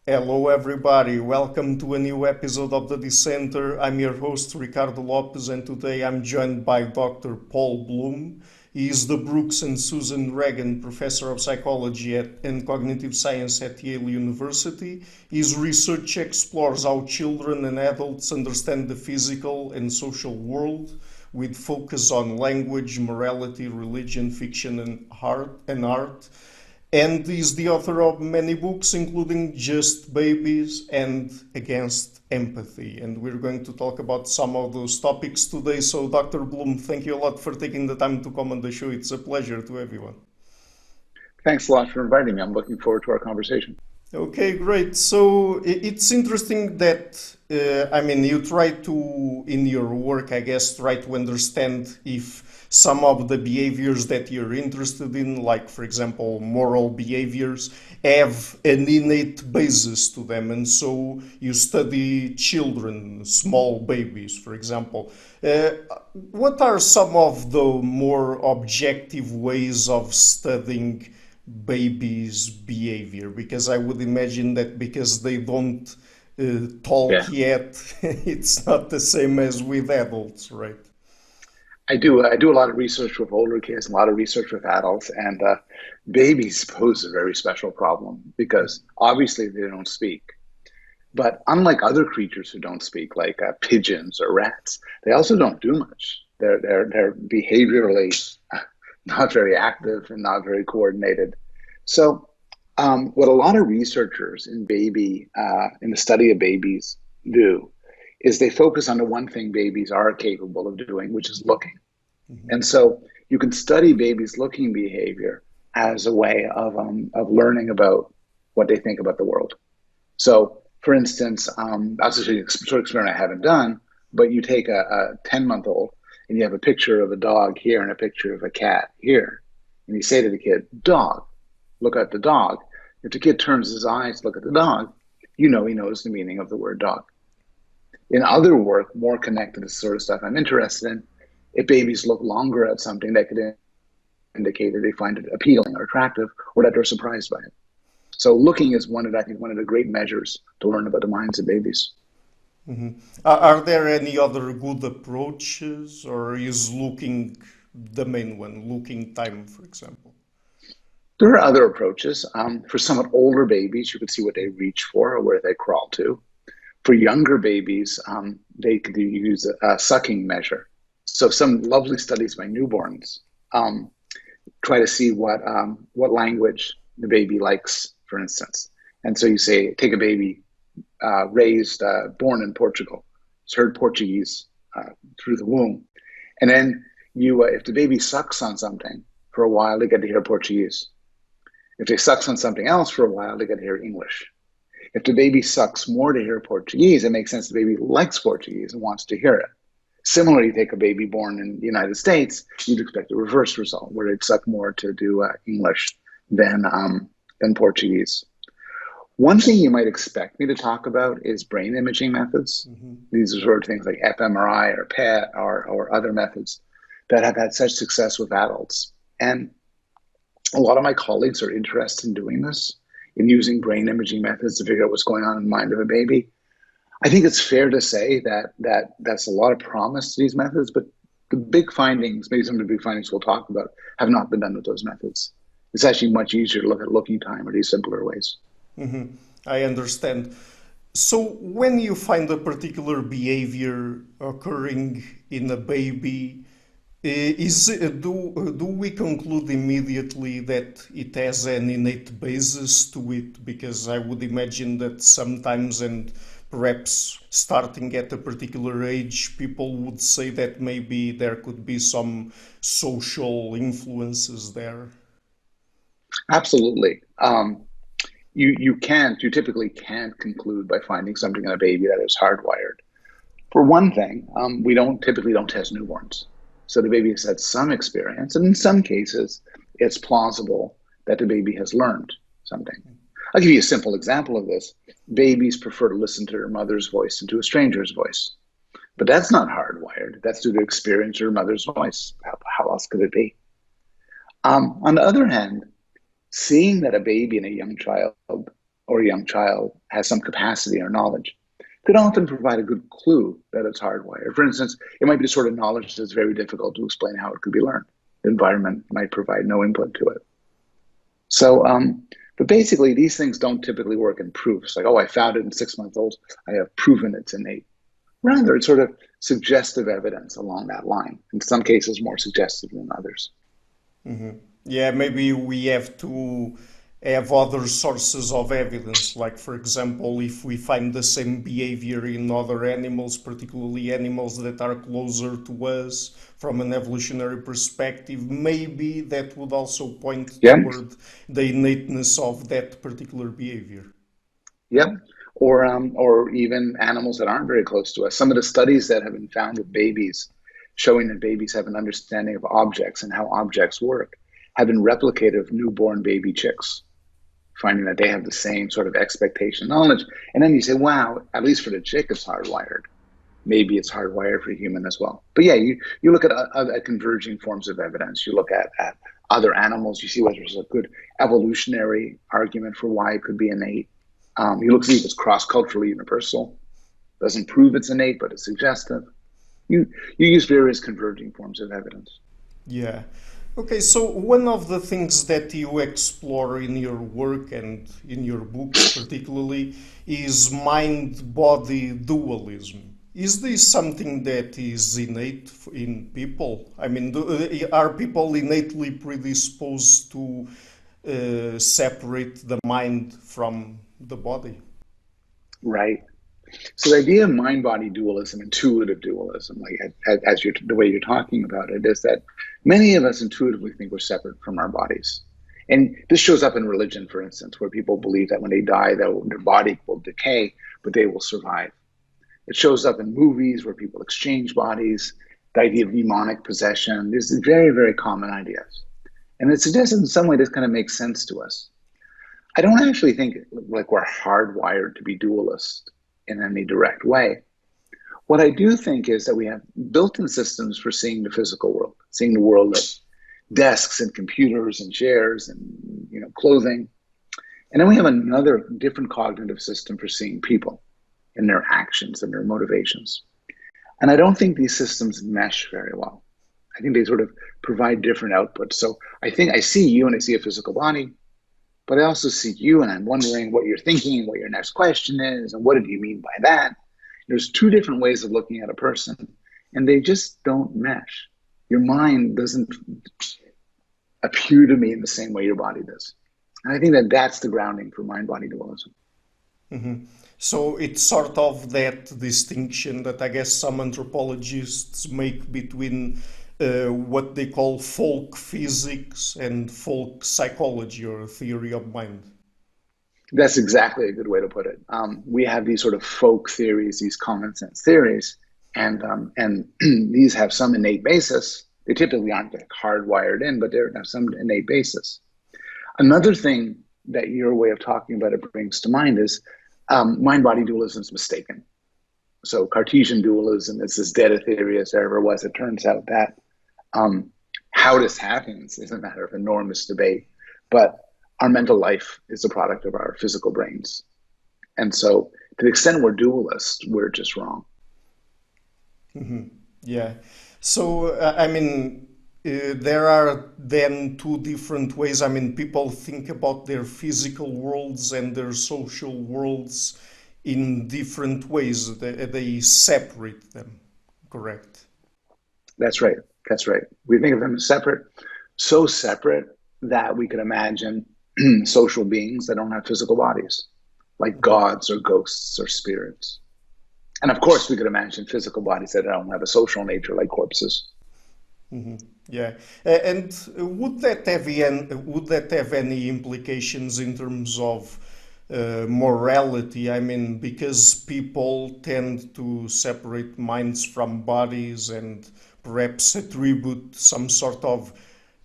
Hello, everybody. Welcome to a new episode of the Dissenter. I'm your host, Ricardo Lopes, and today I'm joined by Dr. Paul Bloom. He is the Brooks and Suzanne Ragen Professor of Psychology and Cognitive Science at Yale University. His research explores how children and adults understand the physical and social world, with focus on language, morality, religion, fiction, and art, and is the author of many books, including Just Babies and Against Empathy. And we're going to talk about some of those topics today. So, Dr. Bloom, thank you a lot for taking the time to come on the show. It's a pleasure to everyone. Thanks a lot for inviting me. I'm looking forward to our conversation. Okay, great. So it's interesting that, you try to, in your work, I guess, try to understand if some of the behaviors that you're interested in, like, for example, moral behaviors, have an innate basis to them. And so you study children, small babies, for example. Uh, what are some of the more objective ways of studying babies' behavior? Because I would imagine that because they don't talk Yeah, yet, it's not the same as with adults, right? I do a lot of research with older kids, a lot of research with adults, and babies pose a very special problem because obviously they don't speak. But unlike other creatures who don't speak, like pigeons or rats, they also don't do much. They're behaviorally not very active and not very coordinated. So, what a lot of researchers in the study of babies do is they focus on the one thing babies are capable of doing, which is looking. Mhm. And so you can study babies' looking behavior as a way of learning about what they think about the world. So, for instance, that's a sort of experiment I haven't done, but you take a 10-month-old and you have a picture of a dog here and a picture of a cat here. And you say to the kid, dog, look at the dog. If the kid turns his eyes to look at the dog, you know he knows the meaning of the word dog. In other work, more connected to the sort of stuff I'm interested in, if babies look longer at something, that could indicate that they find it appealing or attractive or that they're surprised by it. So looking is one of the great measures to learn about the minds of babies. Mhm. Are there any other good approaches, or is looking the main one, looking time, for example? There are other approaches. For somewhat older babies, you could see what they reach for or where they crawl to. For younger babies, they could use a sucking measure. So some lovely studies by newborns um, try to see what language the baby likes, for instance. And so you say, take a baby born in Portugal, has heard Portuguese through the womb, and then if the baby sucks on something for a while, they get to hear Portuguese. If they sucks on something else for a while, they get to hear English. If the baby sucks more to hear Portuguese, it makes sense the baby likes Portuguese and wants to hear it. Similarly, take a baby born in the United States, you'd expect a reverse result where they'd suck more to do English than Portuguese. One thing you might expect me to talk about is brain imaging methods. Mhm. These are sort of things like fMRI or PET or other methods that have had such success with adults. And a lot of my colleagues are interested in doing this, in using brain imaging methods to figure out what's going on in the mind of a baby. I think it's fair to say that's a lot of promise to these methods, but the big findings, maybe some of the big findings we'll talk about, have not been done with those methods. It's actually much easier to look at looking time or these simpler ways. Mhm. I understand. So, when you find a particular behavior occurring in a baby, do we conclude immediately that it has an innate basis to it? Because I would imagine that sometimes, and perhaps starting at a particular age, people would say that maybe there could be some social influences there. Absolutely. You typically can't conclude by finding something in a baby that is hardwired. For one thing, we don't typically don't test newborns. So the baby has had some experience, and in some cases, it's plausible that the baby has learned something. I'll give you a simple example of this. Babies prefer to listen to their mother's voice than to a stranger's voice. But that's not hardwired. That's due to experience their mother's voice. How else could it be? On the other hand, seeing that a baby and a young child or a young child has some capacity or knowledge, could often provide a good clue that it's hardwired. For instance, it might be the sort of knowledge that's very difficult to explain how it could be learned. The environment might provide no input to it. So, but basically, these things don't typically work in proofs. Like, oh, I found it in 6 months old. I have proven it's innate. Rather, it's sort of suggestive evidence along that line. In some cases, more suggestive than others. Yeah, maybe we have to have other sources of evidence, like, for example, if we find the same behavior in other animals, particularly animals that are closer to us from an evolutionary perspective, maybe that would also point Yeah, toward the innateness of that particular behavior. yep. Or even animals that aren't very close to us. Some of the studies that have been found with babies, showing that babies have an understanding of objects and how objects work, have been replicated of newborn baby chicks, finding that they have the same sort of expectation knowledge. And then you say, wow, at least for the chick, it's hardwired. Maybe it's hardwired for human as well. But yeah, you look at converging forms of evidence. You look at other animals. You see whether there's a good evolutionary argument for why it could be innate. You look see if it's cross-culturally universal. Doesn't prove it's innate, but it's suggestive. You use various converging forms of evidence. Yeah. Okay, so one of the things that you explore in your work and in your books particularly is mind-body dualism. Is this something that is innate in people? I mean, are people innately predisposed to separate the mind from the body? Right. So the idea of mind-body dualism, intuitive dualism, like the way you're talking about it, is that many of us intuitively think we're separate from our bodies. And this shows up in religion, for instance, where people believe that when they die, their body will decay, but they will survive. It shows up in movies where people exchange bodies, the idea of demonic possession. These are very, very common ideas. And it suggests in some way this kind of makes sense to us. I don't actually think like we're hardwired to be dualist in any direct way. What I do think is that we have built-in systems for seeing the physical world, seeing the world of desks and computers and chairs and clothing. And then we have another different cognitive system for seeing people and their actions and their motivations. And I don't think these systems mesh very well. I think they sort of provide different outputs. So I think I see you and I see a physical body, but I also see you and I'm wondering what you're thinking, what your next question is, and what did you mean by that? There's two different ways of looking at a person, and they just don't mesh. Your mind doesn't appear to me in the same way your body does. And I think that that's the grounding for mind-body dualism. So it's sort of that distinction that I guess some anthropologists make between what they call folk physics and folk psychology or theory of mind. That's exactly a good way to put it. We have these sort of folk theories, these common sense theories, and these have some innate basis. They typically aren't like hardwired in, but they have some innate basis. Another thing that your way of talking about it brings to mind is mind-body dualism is mistaken. So Cartesian dualism is as dead a theory as there ever was. It turns out that how this happens is a matter of enormous debate, but our mental life is a product of our physical brains. And so to the extent we're dualist, we're just wrong. Yeah. So, I mean, there are then two different ways. I mean, people think about their physical worlds and their social worlds in different ways. They separate them, correct? That's right. That's right. We think of them as separate, so separate that we can imagine social beings that don't have physical bodies, like gods or ghosts or spirits. And of course, we could imagine physical bodies that don't have a social nature, like corpses. Yeah. And would that have any implications in terms of morality? I mean, because people tend to separate minds from bodies and perhaps attribute some sort of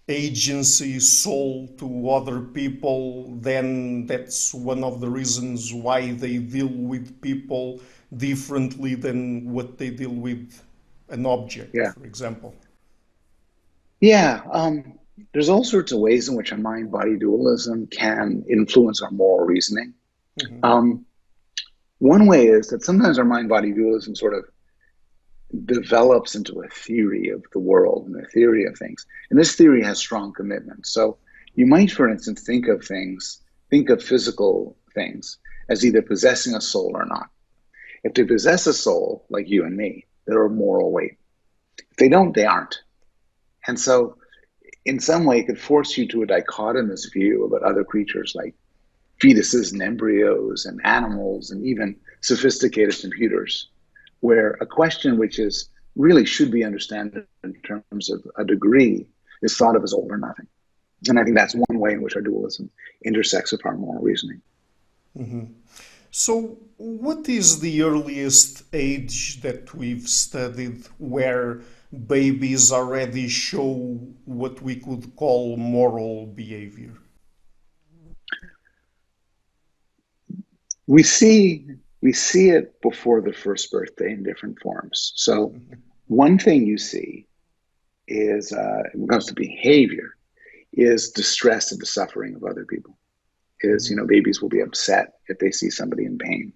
agency, soul to other people, then that's one of the reasons why they deal with people differently than what they deal with an object, Yeah. for example. Yeah. There's all sorts of ways in which a mind-body dualism can influence our moral reasoning. Hmm. Um, One way is that sometimes our mind-body dualism sort of develops into a theory of the world and a theory of things. And this theory has strong commitments. So you might, for instance, think of physical things as either possessing a soul or not. If they possess a soul, like you and me, they're a moral weight. If they don't, they aren't. And so, in some way, it could force you to a dichotomous view about other creatures like fetuses and embryos and animals and even sophisticated computers, where a question which is really should be understood in terms of a degree is thought of as all or nothing. And I think that's one way in which our dualism intersects with our moral reasoning. So, what is the earliest age that we've studied where babies already show what we could call moral behavior? We see we see it before the first birthday in different forms. So one thing you see is when it comes to behavior is distress at the suffering of other people. Is babies will be upset if they see somebody in pain.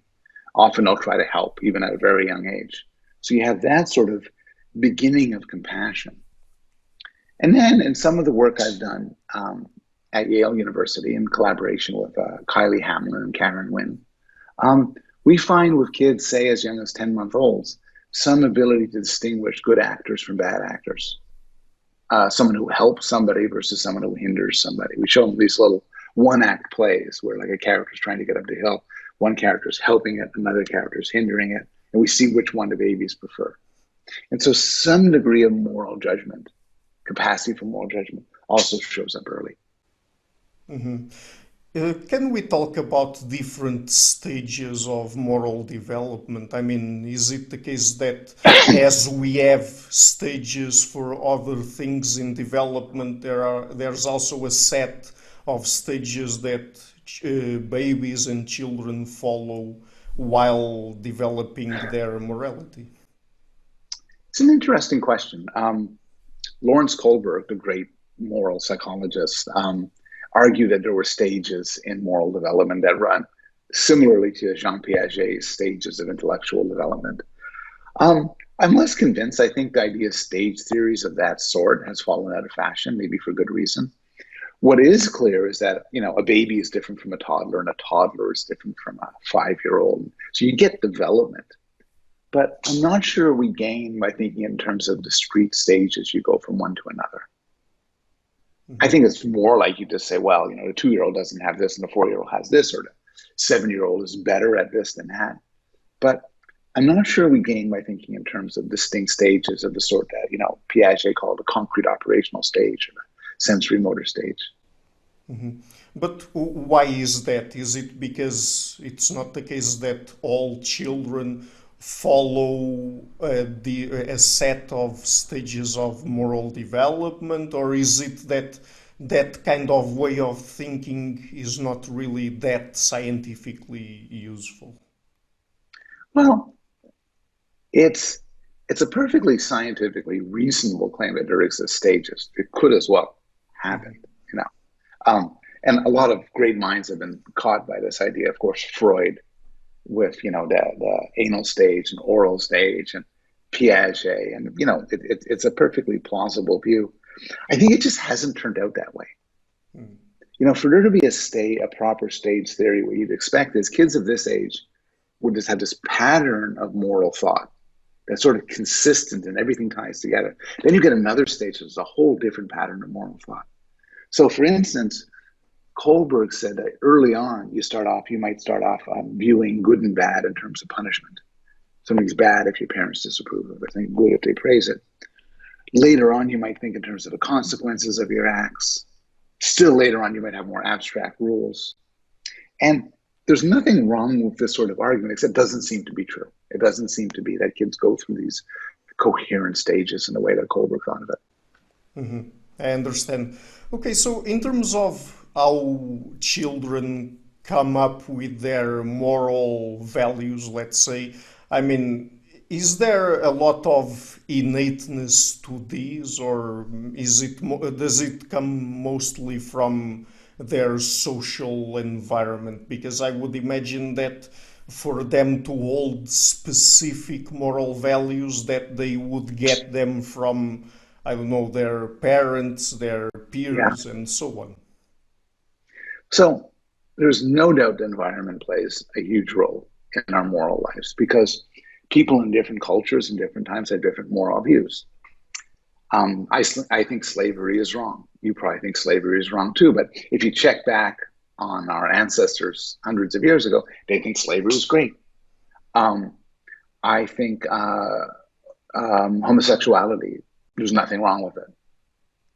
Often they'll try to help even at a very young age. So you have that sort of beginning of compassion. And then in some of the work I've done at Yale University in collaboration with Kylie Hamlin and Karen Wynn, we find with kids, say as young as 10-month-olds, some ability to distinguish good actors from bad actors. Someone who helps somebody versus someone who hinders somebody. We show them these little one-act plays where like a character is trying to get up the hill, one character is helping it, another character is hindering it, and we see which one the babies prefer. And so some degree of moral judgment, capacity for moral judgment, also shows up early. Can we talk about different stages of moral development? I mean, is it the case that as we have stages for other things in development, there's also a set of stages that babies and children follow while developing their morality? It's an interesting question. Lawrence Kohlberg, the great moral psychologist, argued that there were stages in moral development that run similarly to Jean Piaget's stages of intellectual development. I'm less convinced. I think the idea of stage theories of that sort has fallen out of fashion, maybe for good reason. What is clear is that, a baby is different from a toddler and a toddler is different from a 5-year-old. So you get development. But I'm not sure we gain by thinking in terms of discrete stages you go from one to another. I think it's more like you just say, well, the 2-year-old doesn't have this and the 4-year-old has this, or the 7-year-old is better at this than that. But I'm not sure we gain by thinking in terms of distinct stages of the sort that, Piaget called the concrete operational stage or the sensory motor stage. But why is that? Is it because it's not the case that all children follow a set of stages of moral development, or is it that that kind of way of thinking is not really that scientifically useful? Well, it's a perfectly scientifically reasonable claim that there exist stages. It could as well happen, you know. And a lot of great minds have been caught by this idea. Of course, Freud with the anal stage and oral stage, and Piaget, and it's a perfectly plausible view. I think it just hasn't turned out that way. For there to be a proper stage theory, what you'd expect is kids of this age would just have this pattern of moral thought that's sort of consistent and everything ties together. Then you get another stage that's a whole different pattern of moral thought. So for instance, Kohlberg said that early on, you might start off viewing good and bad in terms of punishment. Something's bad if your parents disapprove of it, and good if they praise it. Later on, you might think in terms of the consequences of your acts. Still later on, you might have more abstract rules. And there's nothing wrong with this sort of argument, except it doesn't seem to be true. It doesn't seem to be that kids go through these coherent stages in the way that Kohlberg thought of it. Mm-hmm. I understand. Okay, so in terms of how children come up with their moral values, let's say, I mean, is there a lot of innateness to these, or does it come mostly from their social environment? Because I would imagine that for them to hold specific moral values that they would get them from, I don't know, their parents, their Yeah. peers, and so on. So there's no doubt the environment plays a huge role in our moral lives because people in different cultures and different times have different moral views. I think slavery is wrong. You probably think slavery is wrong too. But if you check back on our ancestors hundreds of years ago, they think slavery was great. Um, I think homosexuality, there's nothing wrong with it.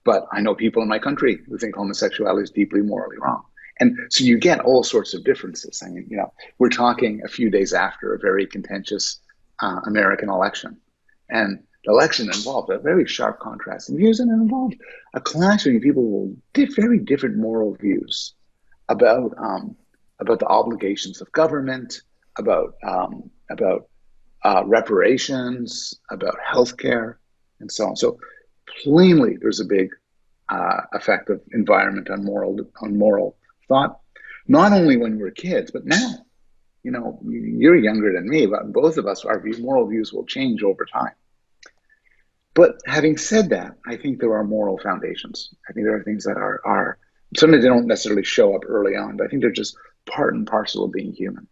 But I know people in my country who think homosexuality is deeply morally wrong. And so you get all sorts of differences. I mean, we're talking a few days after a very contentious American election. And the election involved a very sharp contrast in views, and it involved a clashing of people with very different moral views about the obligations of government, about reparations, about healthcare, and so on. So plainly, there's a big effect of environment on moral thought. Not only when we're kids, but now. You're younger than me, but both of us, our moral views will change over time. But having said that, I think there are moral foundations. I think there are things that are sometimes they don't necessarily show up early on, but I think they're just part and parcel of being human.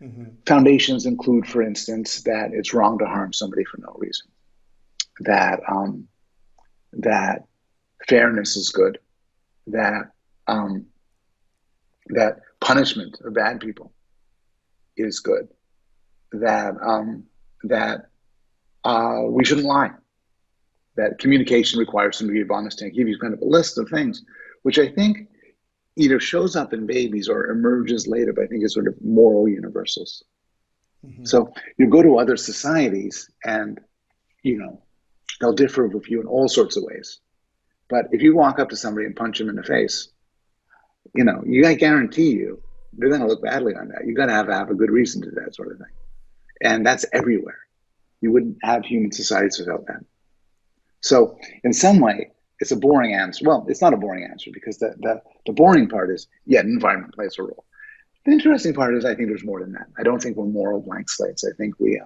Mm-hmm. Foundations include, for instance, that it's wrong to harm somebody for no reason. That fairness is good. That punishment of bad people is good. That we shouldn't lie. That communication requires some degree of honesty. I give you kind of a list of things, which I think either shows up in babies or emerges later, but I think is sort of moral universals. Mm-hmm. So you go to other societies and, they'll differ with you in all sorts of ways. But if you walk up to somebody and punch them in the face, I guarantee you, they're going to look badly on that. You got to have a good reason to do that sort of thing. And that's everywhere. You wouldn't have human societies without that. So in some way, it's a boring answer. Well, it's not a boring answer because the boring part is, environment plays a role. The interesting part is I think there's more than that. I don't think we're moral blank slates. I think we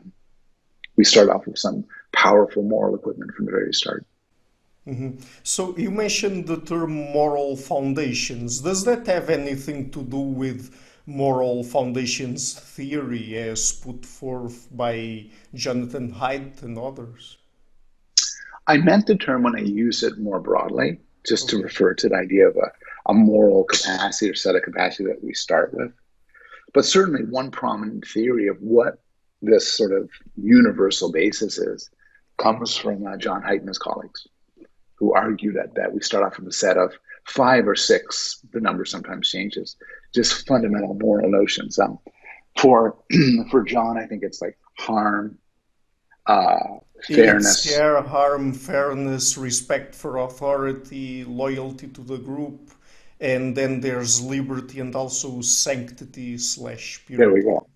start off with some powerful moral equipment from the very start. Mm-hmm. So you mentioned the term moral foundations. Does that have anything to do with moral foundations theory as put forth by Jonathan Haidt and others? I meant the term when I use it more broadly, just to refer to the idea of a moral capacity or set of capacity that we start with. But certainly one prominent theory of what this sort of universal basis is comes from John Haidt and his colleagues, who argue that we start off with a set of 5 or 6, the number sometimes changes, just fundamental moral notions. For John, I think it's like harm, fairness. It's care, harm, fairness, respect for authority, loyalty to the group, and then there's liberty and also sanctity / There we purity. go.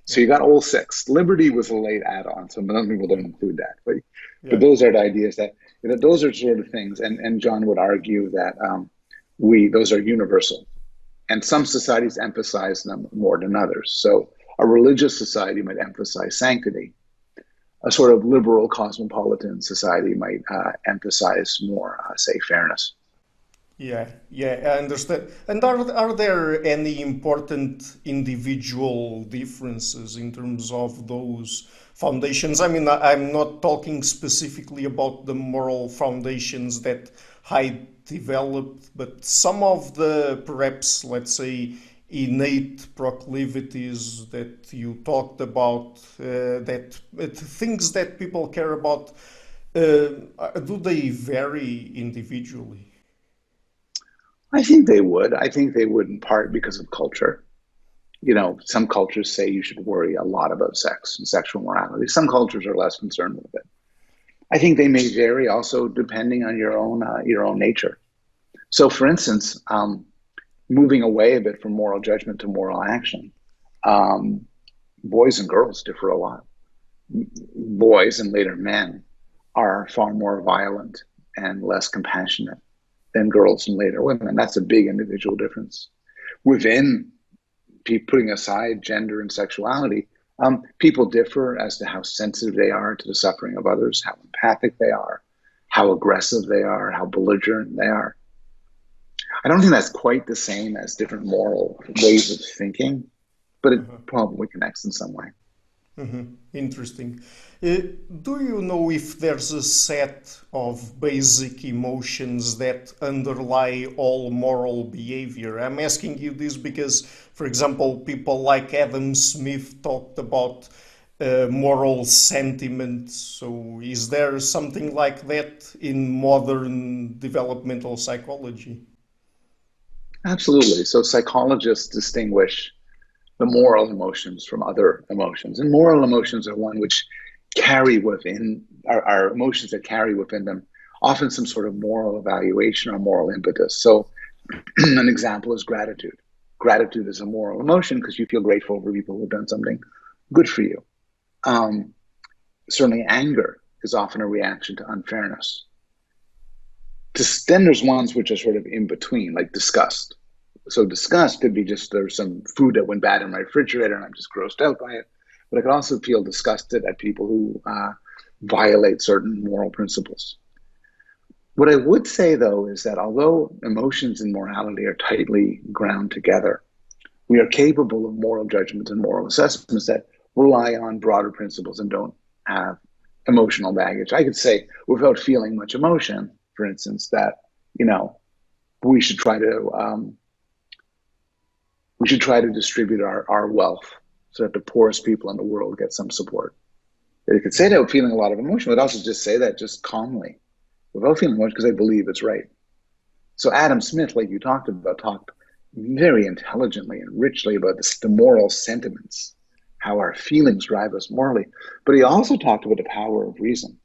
So Yeah, you got all 6. Liberty was a late add-on, so most people don't include that. But yeah. those are the ideas that those are sort of things, and John would argue that those are universal, and some societies emphasize them more than others. So a religious society might emphasize sanctity. A sort of liberal cosmopolitan society might emphasize more, say, fairness. Yeah, yeah, I understand. And are there any important individual differences in terms of those foundations? I mean, I'm not talking specifically about the moral foundations that Hyde developed, but some of the perhaps, let's say, innate proclivities that you talked about, that things that people care about, do they vary individually? I think they would. I think they would in part because of culture. Some cultures say you should worry a lot about sex and sexual morality. Some cultures are less concerned with it. I think they may vary also depending on your own nature. So, for instance, moving away a bit from moral judgment to moral action, boys and girls differ a lot. Boys and later men are far more violent and less compassionate than girls and later women. That's a big individual difference. Within putting aside gender and sexuality, people differ as to how sensitive they are to the suffering of others, how empathic they are, how aggressive they are, how belligerent they are. I don't think that's quite the same as different moral ways of thinking, but it probably connects in some way. Interesting. Do you know if there's a set of basic emotions that underlie all moral behavior? I'm asking you this because, for example, people like Adam Smith talked about moral sentiments. So is there something like that in modern developmental psychology? Absolutely. So psychologists distinguish the moral emotions from other emotions. And moral emotions are one which carry within, are emotions that carry within them often some sort of moral evaluation or moral impetus. So an example is gratitude. Gratitude is a moral emotion because you feel grateful for people who've done something good for you. Certainly anger is often a reaction to unfairness. Then there's ones which are sort of in between, like disgust. So disgust could be just there's some food that went bad in my refrigerator and I'm just grossed out by it. But I could also feel disgusted at people who violate certain moral principles. What I would say, though, is that although emotions and morality are tightly ground together, we are capable of moral judgments and moral assessments that rely on broader principles and don't have emotional baggage. I could say, without feeling much emotion, for instance, that, we should try to distribute our wealth so that the poorest people in the world get some support. You could say that with feeling a lot of emotion, but also just say that just calmly, without feeling emotion, because I believe it's right. So Adam Smith, like you talked about, talked very intelligently and richly about the moral sentiments, how our feelings drive us morally. But he also talked about the power of reason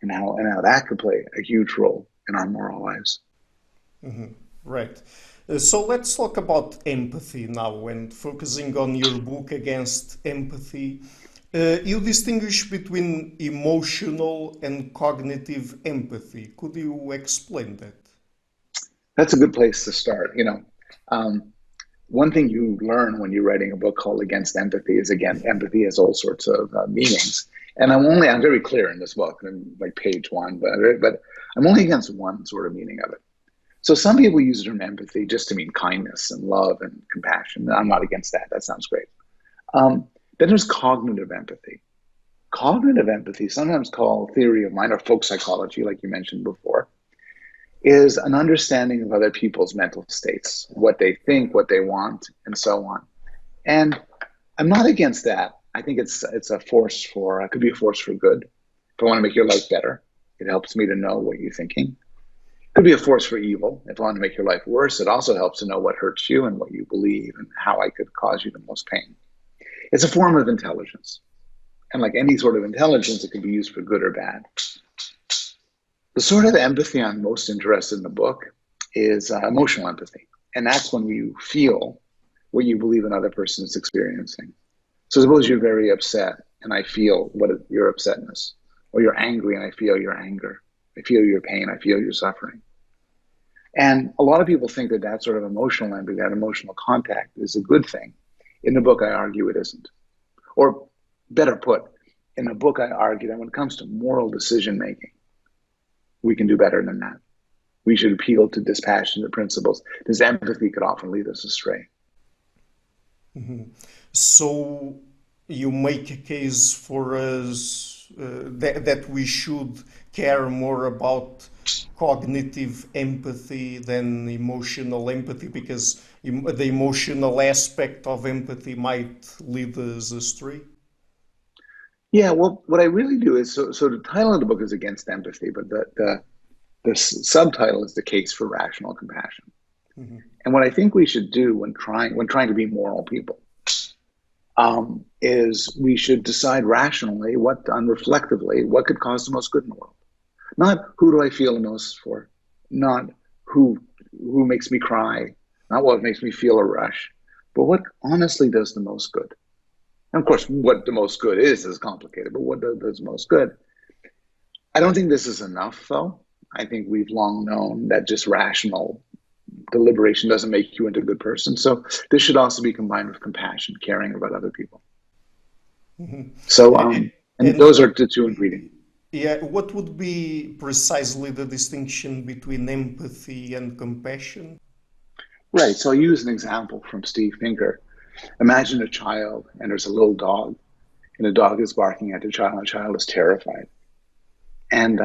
and how that could play a huge role in our moral lives. Right. So let's talk about empathy now and focusing on your book Against Empathy. You distinguish between emotional and cognitive empathy. Could you explain that? That's a good place to start. One thing you learn when you're writing a book called Against Empathy is, again, empathy has all sorts of meanings. And I'm very clear in this book, like page 1, but I'm only against one sort of meaning of it. So some people use the term empathy just to mean kindness and love and compassion. I'm not against that. That sounds great. Then there's cognitive empathy. Cognitive empathy, sometimes called theory of mind or folk psychology, like you mentioned before, is an understanding of other people's mental states, what they think, what they want, and so on. And I'm not against that. I think it's a force it could be a force for good. If I want to make your life better, it helps me to know what you're thinking. It could be a force for evil. If I want to make your life worse, it also helps to know what hurts you and what you believe and how I could cause you the most pain. It's a form of intelligence. And like any sort of intelligence, it can be used for good or bad. The sort of empathy I'm most interested in the book is emotional empathy. And that's when you feel what you believe another person is experiencing. So suppose you're very upset and I feel your upsetness, or you're angry and I feel your anger. I feel your pain, I feel your suffering. And a lot of people think that sort of emotional empathy, that emotional contact is a good thing. In the book, I argue it isn't. Or better put, in the book, I argue that when it comes to moral decision-making, we can do better than that. We should appeal to dispassionate principles. This empathy could often lead us astray. So you make a case for us that we should care more about cognitive empathy than emotional empathy, because the emotional aspect of empathy might lead us astray? Yeah, well, what I really do is, so the title of the book is Against Empathy, but the subtitle is The Case for Rational Compassion. Mm-hmm. And what I think we should do when trying to be moral people is we should decide rationally, unreflectively, what could cause the most good in the world. Not who do I feel the most for, not who makes me cry, not what makes me feel a rush, but what honestly does the most good. And of course, what the most good is complicated, but what does the most good? I don't think this is enough, though. I think we've long known that just rational deliberation doesn't make you into a good person. So this should also be combined with compassion, caring about other people. Mhm. So, A- and And those are the two ingredients. yeah, what would be precisely the distinction between empathy and compassion? Right. So I use an example from Steve Pinker. Imagine a child and there's a little dog, and the dog is barking at the child, and the child is terrified. And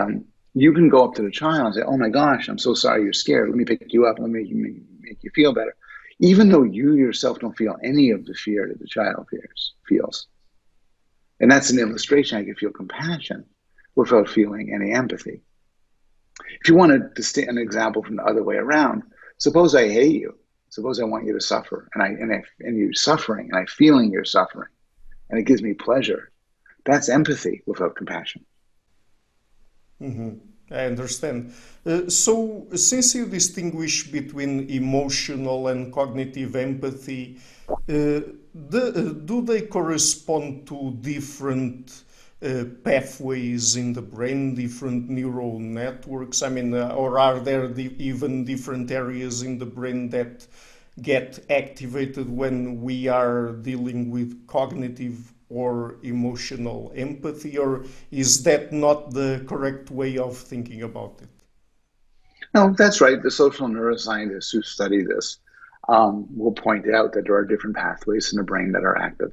you can go up to the child and say, "Oh my gosh, I'm so sorry you're scared. Let me pick you up. Let me make you feel better." Even though you yourself don't feel any of the fear that the child feels. And that's an illustration. I can feel compassion without feeling any empathy. If you want an example from the other way around, suppose I hate you. Suppose I want you to suffer, and you're suffering, and I'm feeling your suffering, and it gives me pleasure. That's empathy without compassion. Mhm. I understand. So, since you distinguish between emotional and cognitive empathy, do they correspond to different pathways in the brain, different neural networks? I mean, or are there even different areas in the brain that get activated when we are dealing with cognitive or emotional empathy, or is that not the correct way of thinking about it? No, that's right. The social neuroscientists who study this will point out that there are different pathways in the brain that are active.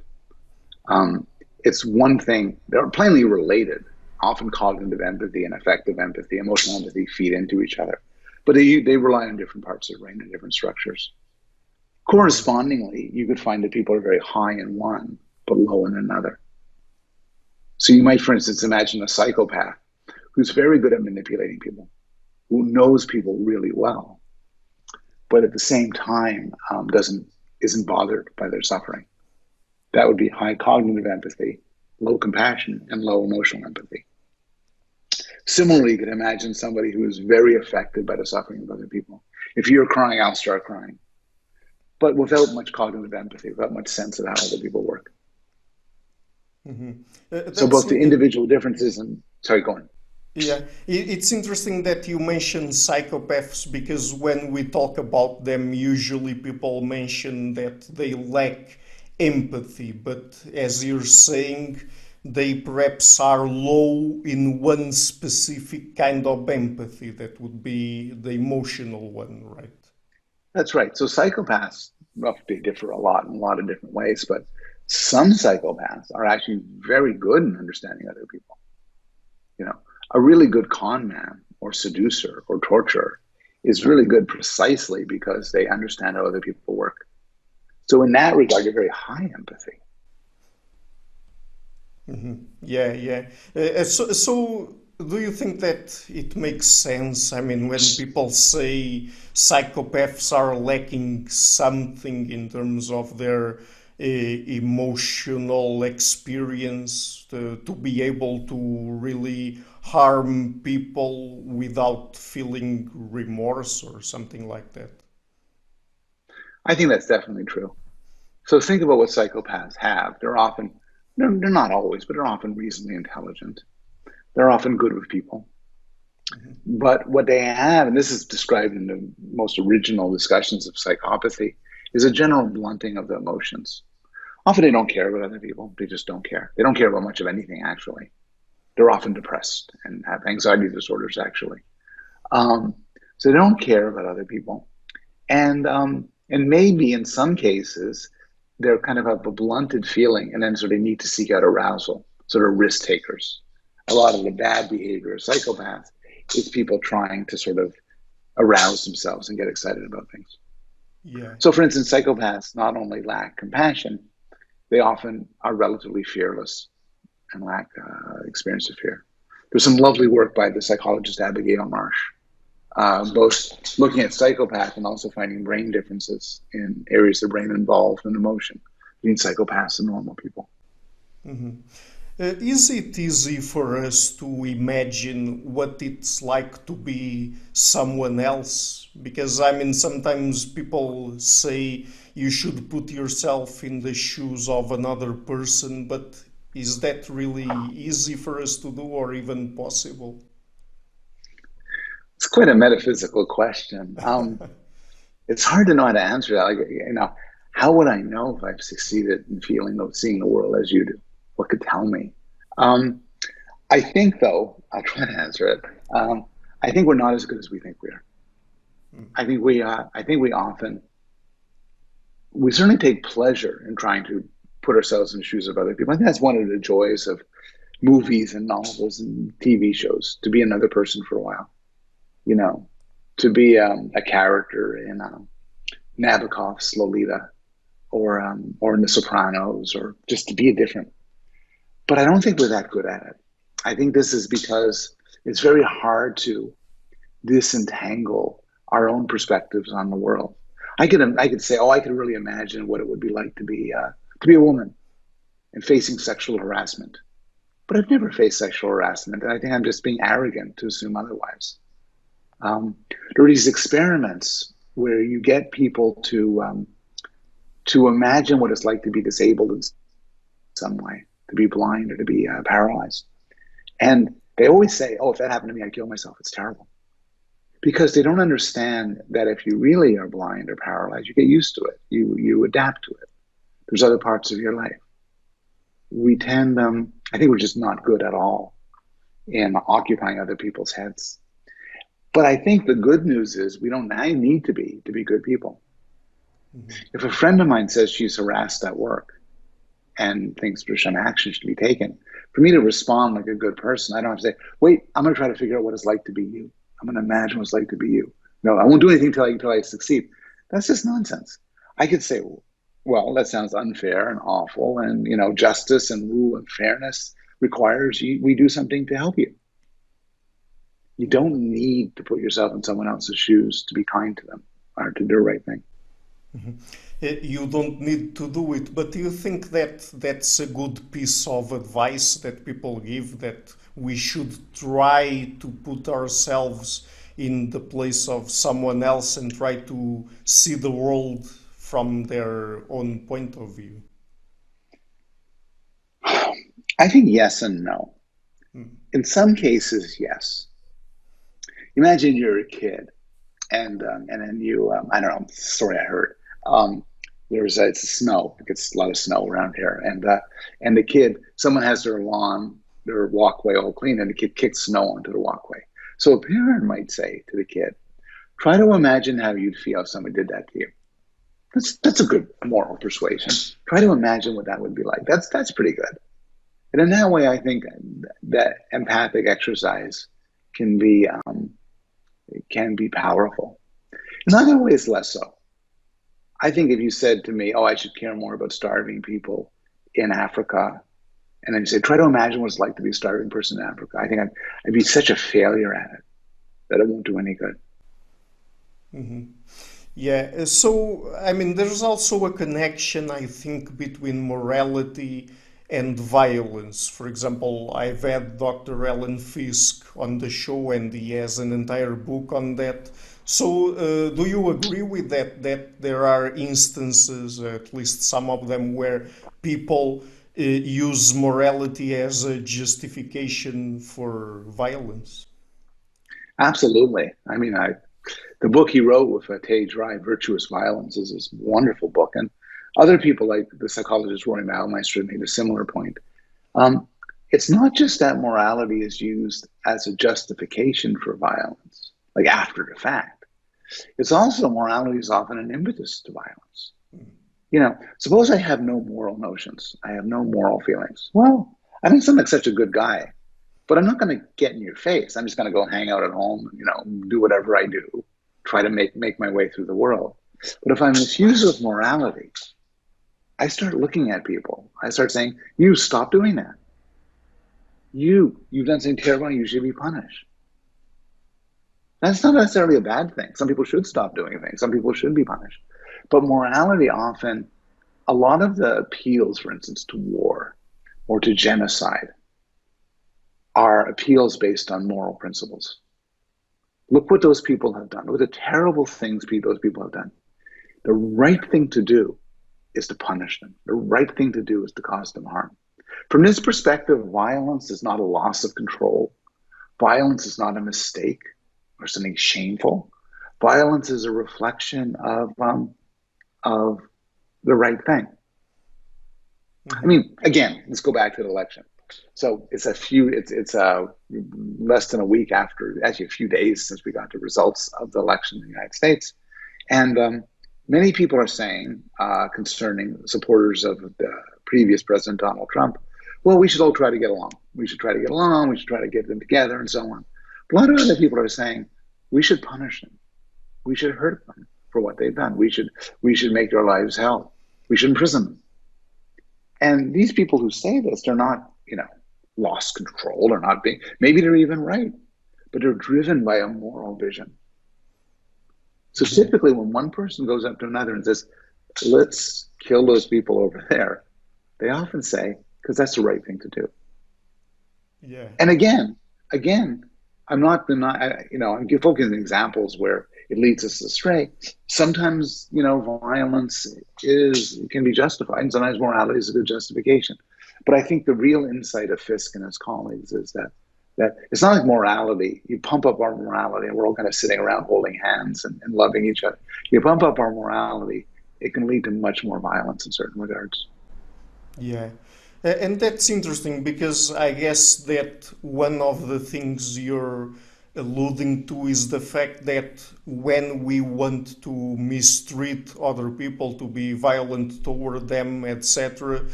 Um, it's one thing, they're plainly related. Often cognitive empathy and affective empathy, emotional empathy feed into each other. But they rely on different parts of the brain and different structures. Mhm. Correspondingly, you could find that people are very high in one, but low in another. So you might, for instance, imagine a psychopath who's very good at manipulating people, who knows people really well, but at the same time doesn't isn't bothered by their suffering. That would be high cognitive empathy, low compassion, and low emotional empathy. Similarly, you could imagine somebody who is very affected by the suffering of other people. If you're crying, I'll start crying, but without much cognitive empathy, without much sense of how other people work. Mhm. So That's both the individual differences and sorry, go on. Yeah, it's interesting that you mention psychopaths because when we talk about them, usually people mention that they lack empathy, but as you're saying, they perhaps are low in one specific kind of empathy that would be the emotional one, right? That's right. So psychopaths, well, they differ a lot in a lot of different ways, but some psychopaths are actually very good in understanding other people. You know, a really good con man or seducer or torturer is really good precisely because they understand how other people work. So in that regard, you're very high empathy. Yeah, yeah. So, do you think that it makes sense? I mean, when people say psychopaths are lacking something in terms of their emotional experience to be able to really harm people without feeling remorse or something like that? I think that's definitely true. So think about what psychopaths have. They're not always, but they're often reasonably intelligent. They're often good with people. But what they have, and this is described in the most original discussions of psychopathy, is a general blunting of the emotions. Often they don't care about other people. They just don't care. They don't care about much of anything, actually. They're often depressed and have anxiety disorders, actually. Um, so they don't care about other people. And maybe in some cases, they're kind of have a blunted feeling, and then so they need to seek out arousal, sort of risk takers. A lot of the bad behavior of psychopaths is people trying to sort of arouse themselves and get excited about things. Yeah, So, for instance, psychopaths not only lack compassion, they often are relatively fearless and lack experience of fear. There's some lovely work by the psychologist Abigail Marsh, both looking at psychopath and also finding brain differences in areas of the brain involved in emotion between psychopaths and normal people. Is it easy for us to imagine what it's like to be someone else? Because I mean, sometimes people say you should put yourself in the shoes of another person, but is that really easy for us to do or even possible? It's quite a metaphysical question. It's hard to know how to answer that. Like, how would I know if I've succeeded in feeling or seeing the world as you do? What could tell me? Um, I think, though, I'll try to answer it. I think we're not as good as we think we are. I think we often, we certainly take pleasure in trying to put ourselves in the shoes of other people. I think that's one of the joys of movies and novels and TV shows, to be another person for a while, you know, to be a character in Nabokov's Lolita or in The Sopranos, or just to be a different. But I don't think we're that good at it. I think this is because it's very hard to disentangle our own perspectives on the world. I could say, oh, I could really imagine what it would be like to be a woman and facing sexual harassment. But I've never faced sexual harassment, and I think I'm just being arrogant to assume otherwise. There are these experiments where you get people to imagine what it's like to be disabled in some way, to be blind or to be paralyzed, and they always say, "Oh, if that happened to me, I'd kill myself. It's terrible." Because they don't understand that if you really are blind or paralyzed, you get used to it. You adapt to it. There's other parts of your life. We tend, I think we're just not good at all in occupying other people's heads. But I think the good news is we don't need to be good people. Mm-hmm. If a friend of mine says she's harassed at work and thinks there's some action should be taken, for me to respond like a good person, I don't have to say, wait, I'm going to try to figure out what it's like to be you. I'm going to imagine what it's like to be you. No, I won't do anything until I succeed. That's just nonsense. I could say, well, that sounds unfair and awful, and justice and rule and fairness requires we do something to help you. You don't need to put yourself in someone else's shoes to be kind to them or to do the right thing. Mm-hmm. You don't need to do it, but do you think that that's a good piece of advice that people give, that we should try to put ourselves in the place of someone else and try to see the world from their own point of view? I think yes and no. In some cases, yes. Imagine you're a kid, and then you I don't know, story I heard. It's snow. It gets a lot of snow around here, and the kid, someone has their lawn, their walkway all clean, and the kid kicks snow onto the walkway. So a parent might say to the kid, "Try to imagine how you'd feel if someone did that to you." That's a good moral persuasion. Try to imagine what that would be like. That's pretty good. And in that way, I think that empathic exercise can be powerful. In other ways, less so. I think if you said to me, "Oh, I should care more about starving people in Africa," and then you say, "Try to imagine what it's like to be a starving person in Africa," I think I'd be such a failure at it that it won't do any good. Mm-hmm. Yeah, so I mean, there's also a connection, I think, between morality and violence. For example, I've had Dr. Alan Fisk on the show, and he has an entire book on that. So, do you agree with that there are instances, at least some of them, where people use morality as a justification for violence? Absolutely. I mean, the book he wrote with Tage Rye, Virtuous Violence, is this wonderful book. And other people, like the psychologist Roy Baumeister, made a similar point. It's not just that morality is used as a justification for violence, like after the fact. It's also morality is often an impetus to violence. Suppose I have no moral notions. I have no moral feelings. Well, I don't sound like such a good guy, but I'm not going to get in your face. I'm just going to go hang out at home, do whatever I do, try to make my way through the world. But if I'm infused with morality, I start looking at people. I start saying, "You stop doing that. You've done something terrible and you should be punished." That's not necessarily a bad thing. Some people should stop doing things. Some people should be punished. But morality often, a lot of the appeals, for instance, to war or to genocide are appeals based on moral principles. Look what those people have done. Look at the terrible things those people have done. The right thing to do is to punish them. The right thing to do is to cause them harm. From this perspective, violence is not a loss of control. Violence is not a mistake. or something shameful. Violence is a reflection of the right thing. I Hmm. mean, again, let's go back to the election. So it's less than a week after, actually a few days since we got the results of the election in the United States. And many people are saying, concerning supporters of the previous President Donald Trump, well, we should all try to get along. We should try to get along. We should try to get them together and so on. But a lot of other people are saying we should punish them. We should hurt them for what they've done. We should make their lives hell. We should imprison them. And these people who say this, they're not, lost control. They're not being, maybe they're even right, but they're driven by a moral vision. So Yeah. typically when one person goes up to another and says, let's kill those people over there, they often say, because that's the right thing to do. Yeah. And again, I'm not denying, I'm focusing on examples where it leads us astray. Sometimes, violence can be justified, and sometimes morality is a good justification. But I think the real insight of Fisk and his colleagues is that it's not like morality. You pump up our morality, and we're all kind of sitting around holding hands and loving each other. You pump up our morality, it can lead to much more violence in certain regards. Yeah. And that's interesting because I guess that one of the things you're alluding to is the fact that when we want to mistreat other people, to be violent toward them, etc.,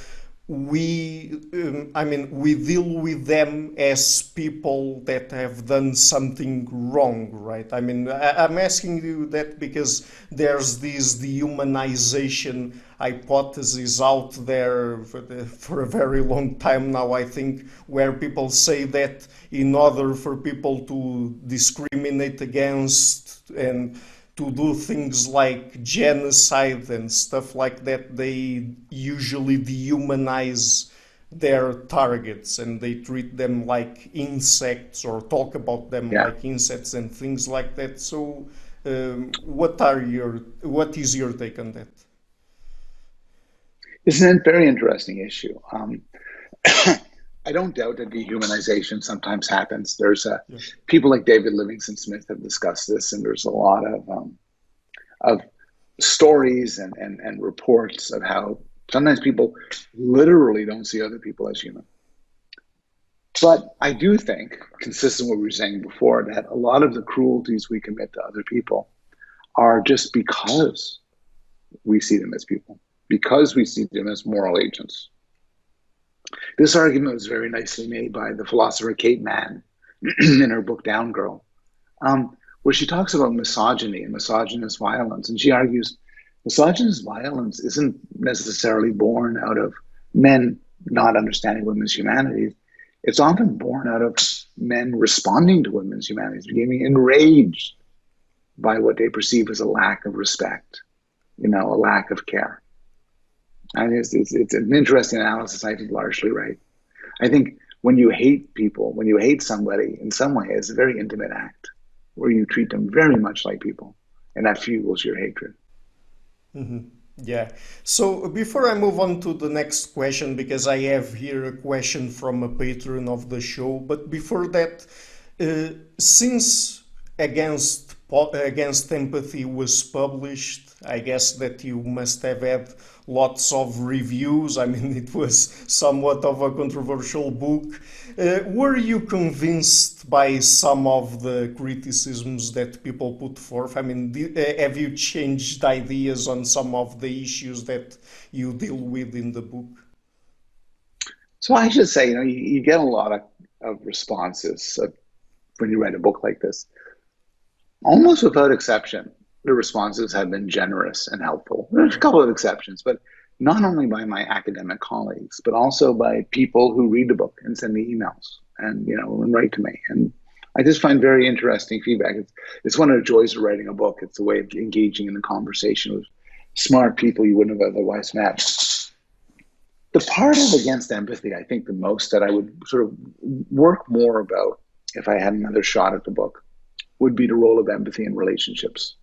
we deal with them as people that have done something wrong, right? I'm asking you that because there's this dehumanization hypothesis out there for a very long time now, I think, where people say that in order for people to discriminate against and to do things like genocide and stuff like that, they usually dehumanize their targets and they treat them like insects or talk about them Yeah, like insects and things like that. So, what is your take on that? it's a very interesting issue. I don't doubt that dehumanization sometimes happens. Yeah. People like David Livingston Smith have discussed this, and there's a lot of stories and reports of how sometimes people literally don't see other people as human. But I do think, consistent with what we were saying before, that a lot of the cruelties we commit to other people are just because we see them as people, because we see them as moral agents. This argument was very nicely made by the philosopher Kate Mann in her book Down Girl, where she talks about misogyny and misogynist violence. And she argues misogynist violence isn't necessarily born out of men not understanding women's humanities. It's often born out of men responding to women's humanities, becoming enraged by what they perceive as a lack of respect, a lack of care. And it's an interesting analysis, I think, largely right. I think when you hate people, when you hate somebody in some way, it's a very intimate act where you treat them very much like people, and that fuels your hatred. Hmm. Yeah. So before I move on to the next question, because I have here a question from a patron of the show, but before that, since Against Empathy was published, I guess that you must have had lots of reviews. I mean, it was somewhat of a controversial book. Were you convinced by some of the criticisms that people put forth? I mean, have you changed ideas on some of the issues that you deal with in the book? So I should say, you get a lot of responses when you write a book like this. Almost without exception, the responses have been generous and helpful. There's a couple of exceptions, but not only by my academic colleagues, but also by people who read the book and send me emails and write to me. And I just find very interesting feedback. It's one of the joys of writing a book. It's a way of engaging in a conversation with smart people you wouldn't have otherwise met. The part of Against Empathy, I think the most that I would sort of work more about if I had another shot at the book would be the role of empathy in relationships.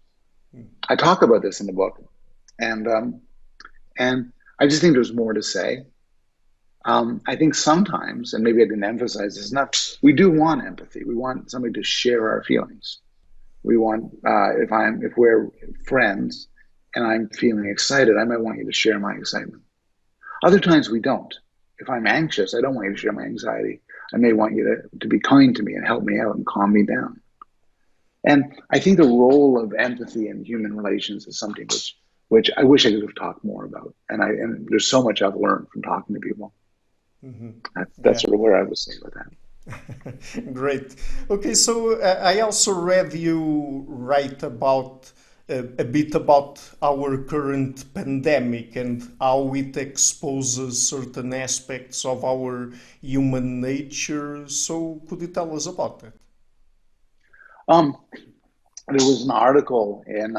I talk about this in the book, and and I just think there's more to say. I think sometimes, and maybe I didn't emphasize this enough, we do want empathy. We want somebody to share our feelings. We want if we're friends and I'm feeling excited, I might want you to share my excitement. Other times we don't. If I'm anxious, I don't want you to share my anxiety. I may want you to be kind to me and help me out and calm me down. And I think the role of empathy in human relations is something which I wish I could have talked more about. And there's so much I've learned from talking to people. Hmm. That's sort of where I was saying with that. Great. Okay, so I also read you write about a bit about our current pandemic and how it exposes certain aspects of our human nature. So could you tell us about that? Um, there was an article in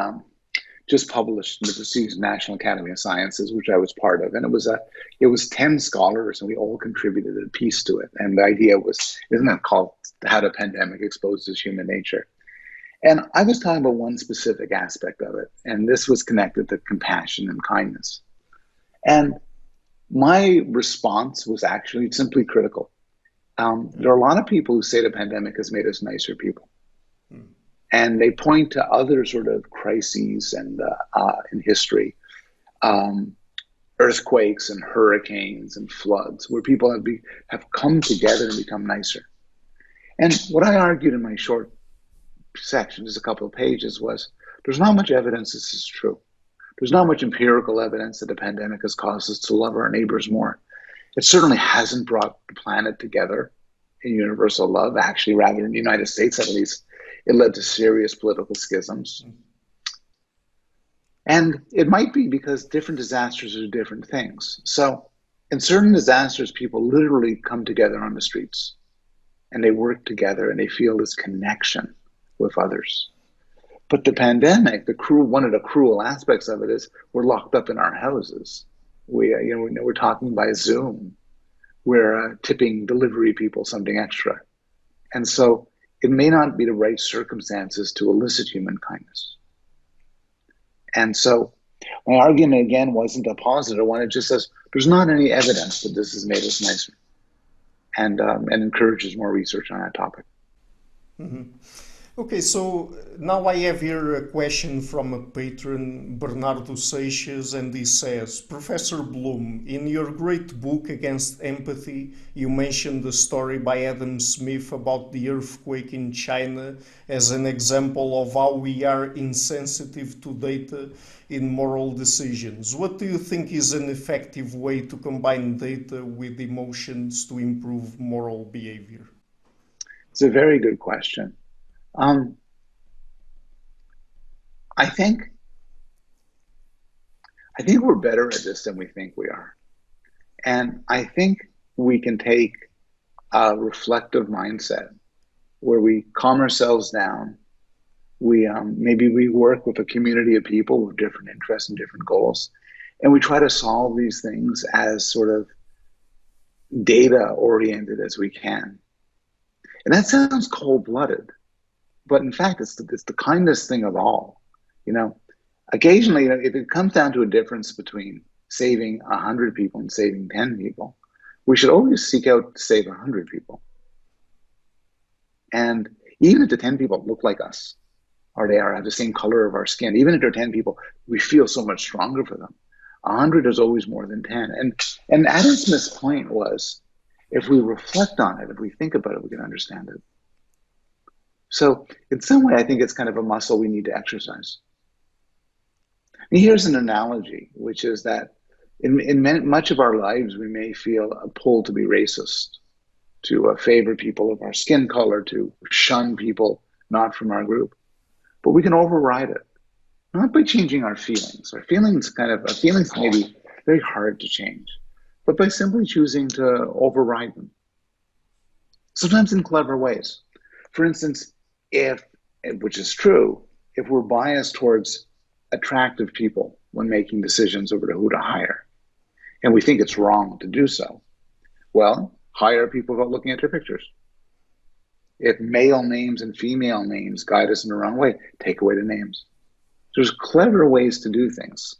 just published in the prestigious National Academy of Sciences, which I was part of, and it was 10 scholars, and we all contributed a piece to it. And the idea was, isn't that called "How the Pandemic Exposes Human Nature"? And I was talking about one specific aspect of it, and this was connected to compassion and kindness. And my response was actually simply critical. There are a lot of people who say the pandemic has made us nicer people. And they point to other sort of crises and in history, um, earthquakes and hurricanes and floods, where people have come together and become nicer. And what I argued in my short section, just a couple of pages, was there's not much evidence this is true. There's not much empirical evidence that the pandemic has caused us to love our neighbors more. It certainly hasn't brought the planet together in universal love. Actually, rather in the United States, at least, it led to serious political schisms. And it might be because different disasters are different things. So in certain disasters, people literally come together on the streets and they work together and they feel this connection with others. But the pandemic, one of the cruel aspects of it is we're locked up in our houses. We're talking by Zoom. We're tipping delivery people something extra. And so it may not be the right circumstances to elicit human kindness. And so my argument again wasn't a positive one. It just says there's not any evidence that this has made us nicer, and encourages more research on that topic. Mm-hmm. Okay, so now I have here a question from a patron, Bernardo Seixas, and he says, Professor Bloom, in your great book Against Empathy, you mentioned the story by Adam Smith about the earthquake in China as an example of how we are insensitive to data in moral decisions. What do you think is an effective way to combine data with emotions to improve moral behavior? It's a very good question. Um, I think we're better at this than we think we are. And I think we can take a reflective mindset where we calm ourselves down. Maybe we work with a community of people with different interests and different goals, and we try to solve these things as sort of data oriented as we can. And that sounds cold-blooded, but in fact, it's the kindest thing of all. Occasionally, if it comes down to a difference between saving 100 people and saving 10 people, we should always seek out to save 100 people. And even if the 10 people look like us, or they have the same color of our skin, even if they're 10 people, we feel so much stronger for them. 100 is always more than 10. And Adam Smith's point was, if we reflect on it, if we think about it, we can understand it. So in some way, I think it's kind of a muscle we need to exercise. And here's an analogy, which is that in much of our lives, we may feel a pull to be racist, to favor people of our skin color, to shun people not from our group. But we can override it, not by changing our feelings. Our feelings may be very hard to change, but by simply choosing to override them, sometimes in clever ways. For instance, which is true, if we're biased towards attractive people when making decisions over who to hire, and we think it's wrong to do so, well, hire people without looking at their pictures. If male names and female names guide us in the wrong way, take away the names. There's clever ways to do things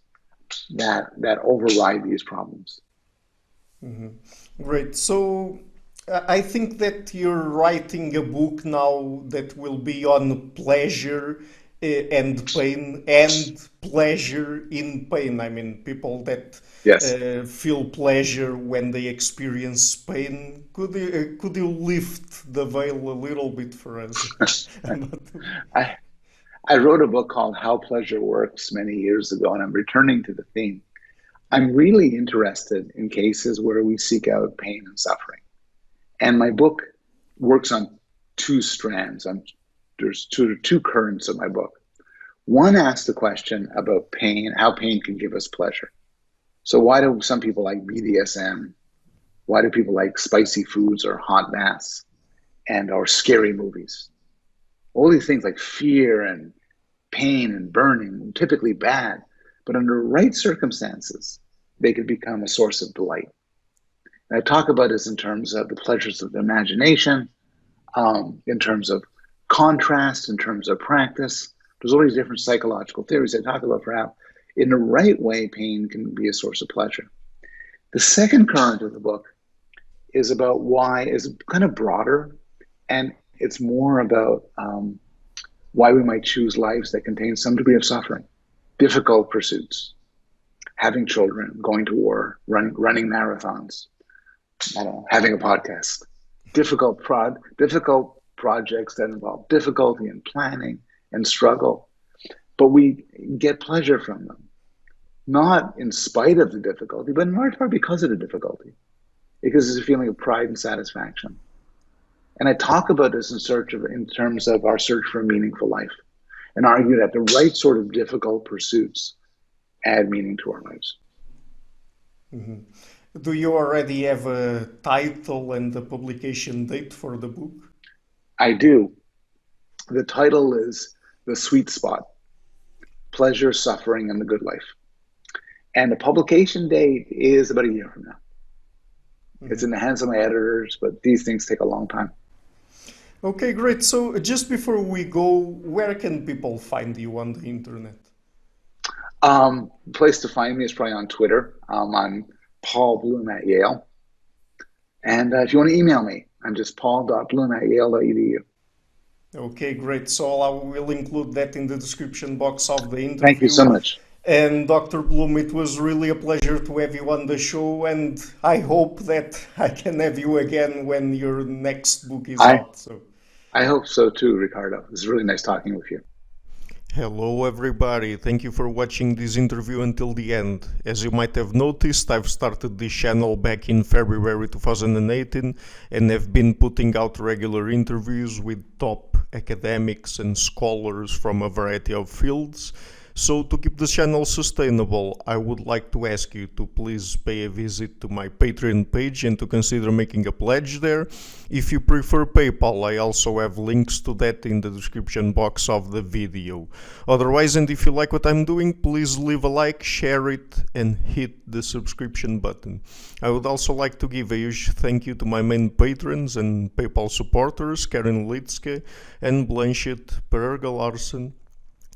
that override these problems. Mm-hmm. Great. So I think that you're writing a book now that will be on pleasure and pain and pleasure in pain. I mean, people that Yes. feel pleasure when they experience pain. Could you lift the veil a little bit for us? I, I wrote a book called How Pleasure Works many years ago, and I'm returning to the theme. I'm really interested in cases where we seek out pain and suffering. And my book works on two strands. There's two currents of my book. One asks the question about pain, how pain can give us pleasure. So why do some people like BDSM? Why do people like spicy foods or hot baths and or scary movies? All these things like fear and pain and burning, typically bad, but under right circumstances, they can become a source of delight. And I talk about this in terms of the pleasures of the imagination, in terms of contrast, in terms of practice. There's all these different psychological theories I talk about for how, in the right way, pain can be a source of pleasure. The second current of the book is about why, is kind of broader, and it's more about why we might choose lives that contain some degree of suffering, difficult pursuits, having children, going to war, running marathons, I don't know, having a podcast, difficult projects that involve difficulty and planning and struggle, but we get pleasure from them, not in spite of the difficulty, but in large part because of the difficulty. Because it's a feeling of pride and satisfaction. And I talk about this in terms of our search for a meaningful life, and argue that the right sort of difficult pursuits add meaning to our lives. Mhm. Do you already have a title and a publication date for the book? I do. The title is The Sweet Spot: Pleasure, Suffering, and the Good Life. And the publication date is about a year from now. It's in the hands of my editors, but these things take a long time. Okay, great. So just before we go, where can people find you on the internet? The place to find me is probably on Twitter. I'm Paul Bloom at Yale. And if you want to email me, I'm just paul.bloom@yale.edu. Okay, great. So I will include that in the description box of the Thank you interview. so much. And Dr. Bloom, it was really a pleasure to have you on the show, and I hope that I can have you again when your next book is I, out. So, I hope so too, Ricardo. It was really nice talking with you. hello everybody, thank you for watching this interview until the end. As you might have noticed, I've started this channel back in February 2018 and have been putting out regular interviews with top academics and scholars from a variety of fields. So to keep the channel sustainable, I would like to ask you to please pay a visit to my Patreon page and to consider making a pledge there. If you prefer PayPal, I also have links to that in the description box of the video. Otherwise, and if you like what I'm doing, please leave a like, share it, and hit the subscription button. I would also like to give a huge thank you to my main patrons and PayPal supporters, Karen Litzke and Blanchett Pererga Larsen,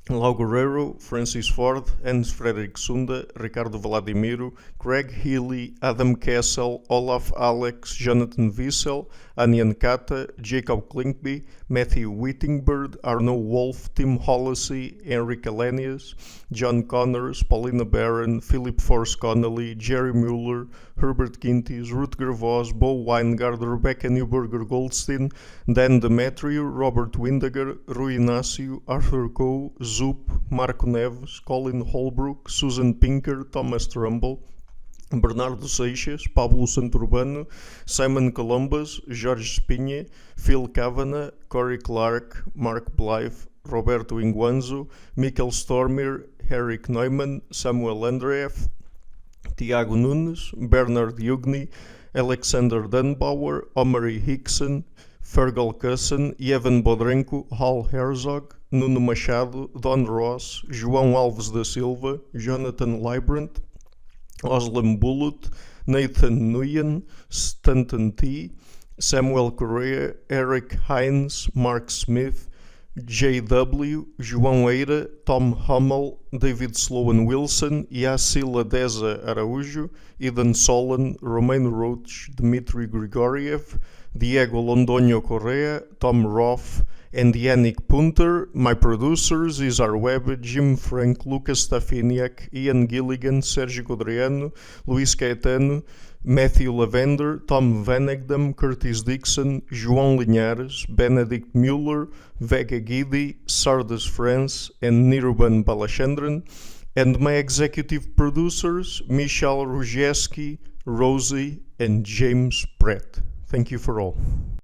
Lau Guerrero, Francis Ford, Hans Frederick Sunda, Ricardo Vladimiro, Craig Healy, Adam Kessel, Olaf Alex, Jonathan Wiesel, Anian Kata, Jacob Klinkby, Matthew Whittingbird, Arno Wolf, Tim Hollesy, Henrik Alenius, John Connors, Paulina Barron, Philip Force Connolly, Jerry Mueller, Herbert Gintis, Rutger Vos, Bo Weingard, Rebecca Newberger Goldstein, Dan Demetriou, Robert Windeger, Rui Inácio, Arthur Coe, Zoop, Marco Neves, Colin Holbrook, Susan Pinker, Thomas Trumbull, Bernardo Seixas, Pablo Santurbano, Simon Columbus, Jorge Spinha, Phil Kavanagh, Corey Clark, Mark Blythe, Roberto Inguanzo, Mikkel Stormir, Eric Neumann, Samuel Andreev, Tiago Nunes, Bernard Yugni, Alexander Dunbauer, Omari Hickson, Fergal Cusson, Evan Bodrenko, Hal Herzog, Nuno Machado, Don Ross, João Alves da Silva, Jonathan Librant, Oslam Bullitt, Nathan Nguyen, Stanton T, Samuel Correa, Eric Hines, Mark Smith, JW, João Eira, Tom Hummel, David Sloan Wilson, Yacila Deza Araújo, Eden Solan, Romano Roach, Dmitry Grigoriev, Diego Londoño Correa, Tom Roth, and Yannick Punter. My producers, Isar Webb, Jim Frank, Lucas Stafiniak, Ian Gilligan, Sergio Codriano, Luís Caetano, Matthew Lavender, Tom Vanegdam, Curtis Dixon, João Linhares, Benedict Mueller, Vega Guidi, Sardas France, and Niruban Balachandran, and my executive producers, Michal Ruzieski, Rosie, and James Pratt. Thank you for all.